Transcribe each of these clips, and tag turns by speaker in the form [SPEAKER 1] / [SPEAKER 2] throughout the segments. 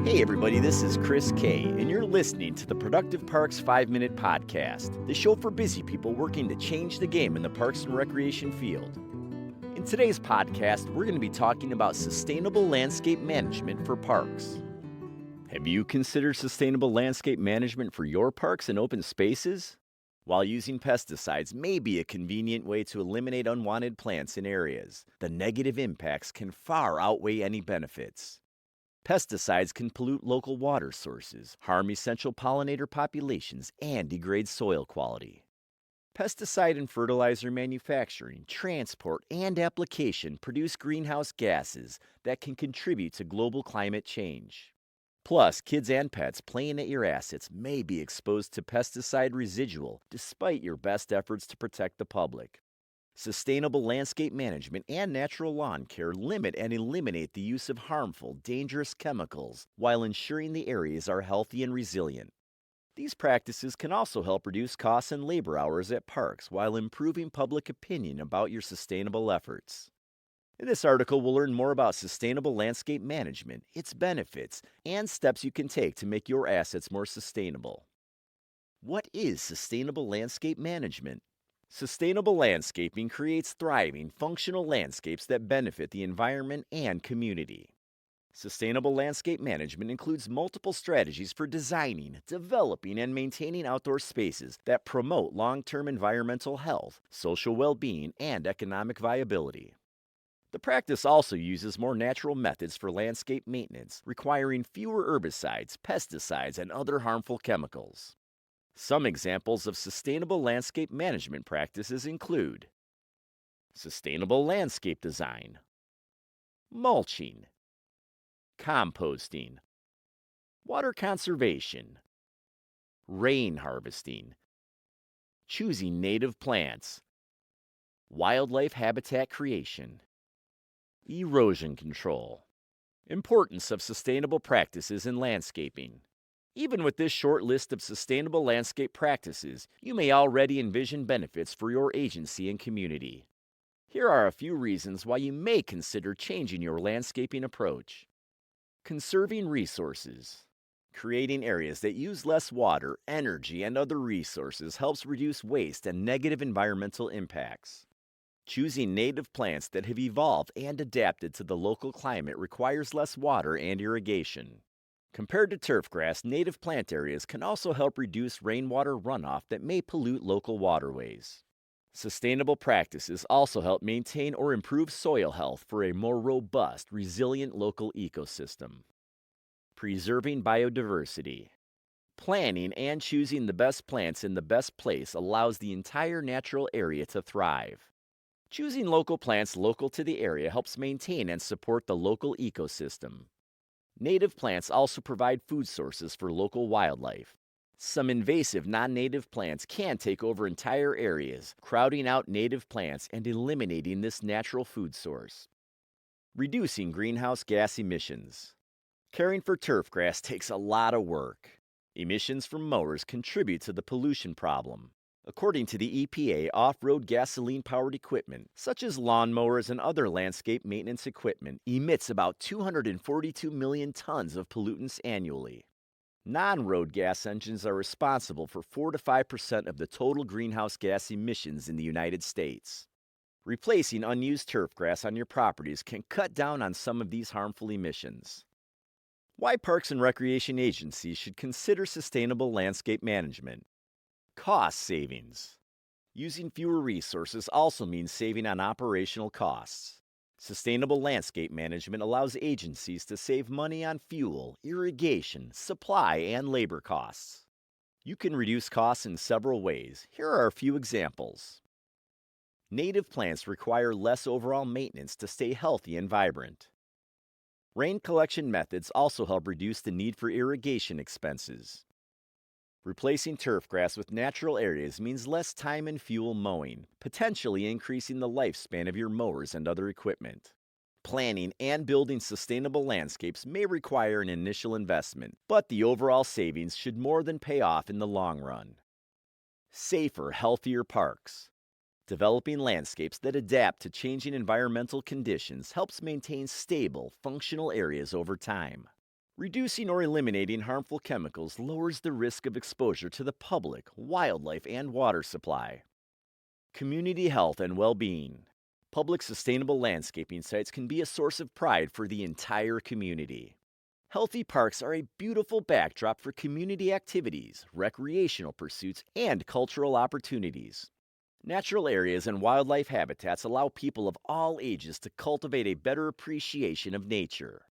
[SPEAKER 1] Hey everybody, this is Chris K, and you're listening to the Productive Parks 5-Minute Podcast, the show for busy people working to change the game in the parks and recreation field. In today's podcast, we're going to be talking about sustainable landscape management for parks. Have you considered sustainable landscape management for your parks and open spaces? While using pesticides may be a convenient way to eliminate unwanted plants in areas, the negative impacts can far outweigh any benefits. Pesticides can pollute local water sources, harm essential pollinator populations, and degrade soil quality. Pesticide and fertilizer manufacturing, transport, and application produce greenhouse gases that can contribute to global climate change. Plus, kids and pets playing at your assets may be exposed to pesticide residual despite your best efforts to protect the public. Sustainable landscape management and natural lawn care limit and eliminate the use of harmful, dangerous chemicals while ensuring the areas are healthy and resilient. These practices can also help reduce costs and labor hours at parks while improving public opinion about your sustainable efforts. In this article, we'll learn more about sustainable landscape management, its benefits, and steps you can take to make your assets more sustainable. What is sustainable landscape management? Sustainable landscaping creates thriving, functional landscapes that benefit the environment and community. Sustainable landscape management includes multiple strategies for designing, developing, and maintaining outdoor spaces that promote long-term environmental health, social well-being, and economic viability. The practice also uses more natural methods for landscape maintenance, requiring fewer herbicides, pesticides, and other harmful chemicals. Some examples of sustainable landscape management practices include sustainable landscape design, mulching, composting, water conservation, rain harvesting, choosing native plants, wildlife habitat creation, erosion control. Importance of sustainable practices in landscaping. Even with this short list of sustainable landscape practices, you may already envision benefits for your agency and community. Here are a few reasons why you may consider changing your landscaping approach. Conserving resources. Creating areas that use less water, energy, and other resources helps reduce waste and negative environmental impacts. Choosing native plants that have evolved and adapted to the local climate requires less water and irrigation. Compared to turf grass, native plant areas can also help reduce rainwater runoff that may pollute local waterways. Sustainable practices also help maintain or improve soil health for a more robust, resilient local ecosystem. Preserving biodiversity. Planning and choosing the best plants in the best place allows the entire natural area to thrive. Choosing local plants local to the area helps maintain and support the local ecosystem. Native plants also provide food sources for local wildlife. Some invasive non-native plants can take over entire areas, crowding out native plants and eliminating this natural food source. Reducing greenhouse gas emissions. Caring for turf grass takes a lot of work. Emissions from mowers contribute to the pollution problem. According to the EPA, off-road gasoline-powered equipment, such as lawnmowers and other landscape maintenance equipment, emits about 242 million tons of pollutants annually. Non-road gas engines are responsible for 4 to 5% of the total greenhouse gas emissions in the United States. Replacing unused turf grass on your properties can cut down on some of these harmful emissions. Why parks and recreation agencies should consider sustainable landscape management. Cost savings. Using fewer resources also means saving on operational costs. Sustainable landscape management allows agencies to save money on fuel, irrigation, supply, and labor costs. You can reduce costs in several ways. Here are a few examples. Native plants require less overall maintenance to stay healthy and vibrant. Rain collection methods also help reduce the need for irrigation expenses. Replacing turf grass with natural areas means less time and fuel mowing, potentially increasing the lifespan of your mowers and other equipment. Planning and building sustainable landscapes may require an initial investment, but the overall savings should more than pay off in the long run. Safer, healthier parks. Developing landscapes that adapt to changing environmental conditions helps maintain stable, functional areas over time. Reducing or eliminating harmful chemicals lowers the risk of exposure to the public, wildlife, and water supply. Community health and well-being. Public sustainable landscaping sites can be a source of pride for the entire community. Healthy parks are a beautiful backdrop for community activities, recreational pursuits, and cultural opportunities. Natural areas and wildlife habitats allow people of all ages to cultivate a better appreciation of nature.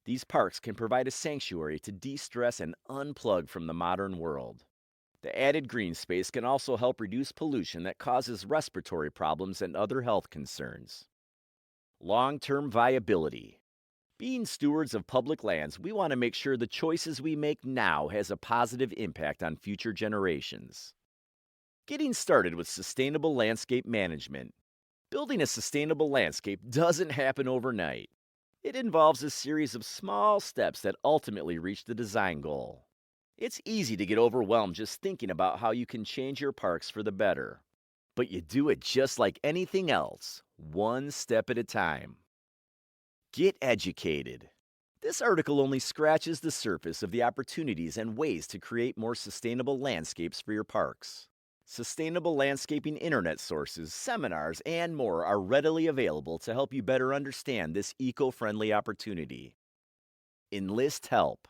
[SPEAKER 1] These parks can provide a sanctuary to de-stress and unplug from the modern world. The added green space can also help reduce pollution that causes respiratory problems and other health concerns. Long-term viability. Being stewards of public lands, we want to make sure the choices we make now has a positive impact on future generations. Getting started with sustainable landscape management. Building a sustainable landscape doesn't happen overnight. It involves a series of small steps that ultimately reach the design goal. It's easy to get overwhelmed just thinking about how you can change your parks for the better. But you do it just like anything else, one step at a time. Get educated. This article only scratches the surface of the opportunities and ways to create more sustainable landscapes for your parks. Sustainable landscaping internet sources, seminars, and more are readily available to help you better understand this eco-friendly opportunity. Enlist help.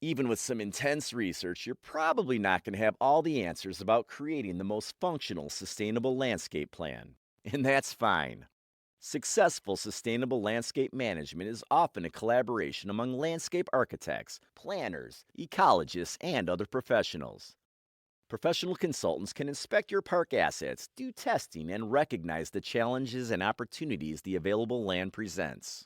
[SPEAKER 1] Even with some intense research, you're probably not going to have all the answers about creating the most functional sustainable landscape plan. And that's fine. Successful sustainable landscape management is often a collaboration among landscape architects, planners, ecologists, and other professionals. Professional consultants can inspect your park assets, do testing, and recognize the challenges and opportunities the available land presents.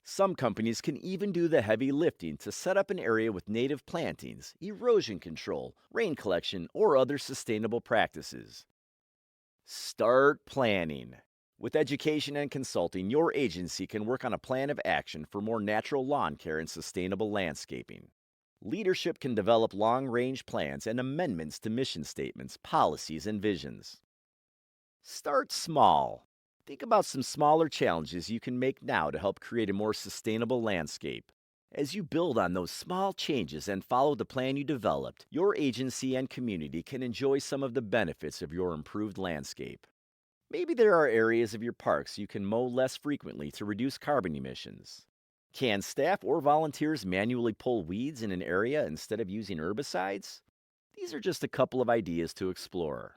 [SPEAKER 1] Some companies can even do the heavy lifting to set up an area with native plantings, erosion control, rain collection, or other sustainable practices. Start planning. With education and consulting, your agency can work on a plan of action for more natural lawn care and sustainable landscaping. Leadership can develop long-range plans and amendments to mission statements, policies, and visions. Start small. Think about some smaller challenges you can make now to help create a more sustainable landscape. As you build on those small changes and follow the plan you developed, your agency and community can enjoy some of the benefits of your improved landscape. Maybe there are areas of your parks you can mow less frequently to reduce carbon emissions. Can staff or volunteers manually pull weeds in an area instead of using herbicides? These are just a couple of ideas to explore.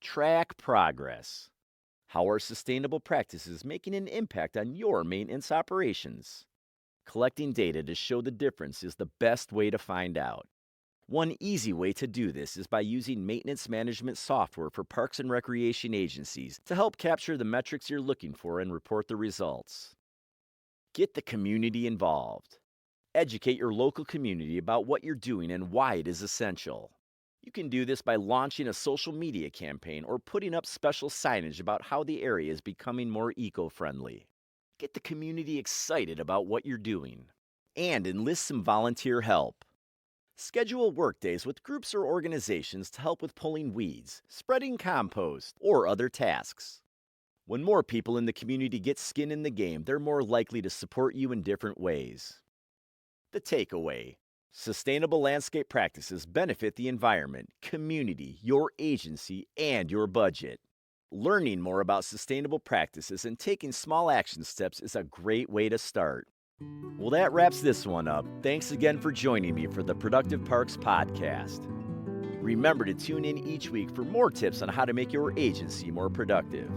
[SPEAKER 1] Track progress. How are sustainable practices making an impact on your maintenance operations? Collecting data to show the difference is the best way to find out. One easy way to do this is by using maintenance management software for parks and recreation agencies to help capture the metrics you're looking for and report the results. Get the community involved. Educate your local community about what you're doing and why it is essential. You can do this by launching a social media campaign or putting up special signage about how the area is becoming more eco-friendly. Get the community excited about what you're doing. And enlist some volunteer help. Schedule workdays with groups or organizations to help with pulling weeds, spreading compost, or other tasks. When more people in the community get skin in the game, they're more likely to support you in different ways. The takeaway: sustainable landscape practices benefit the environment, community, your agency, and your budget. Learning more about sustainable practices and taking small action steps is a great way to start. Well, that wraps this one up. Thanks again for joining me for the Productive Parks Podcast. Remember to tune in each week for more tips on how to make your agency more productive.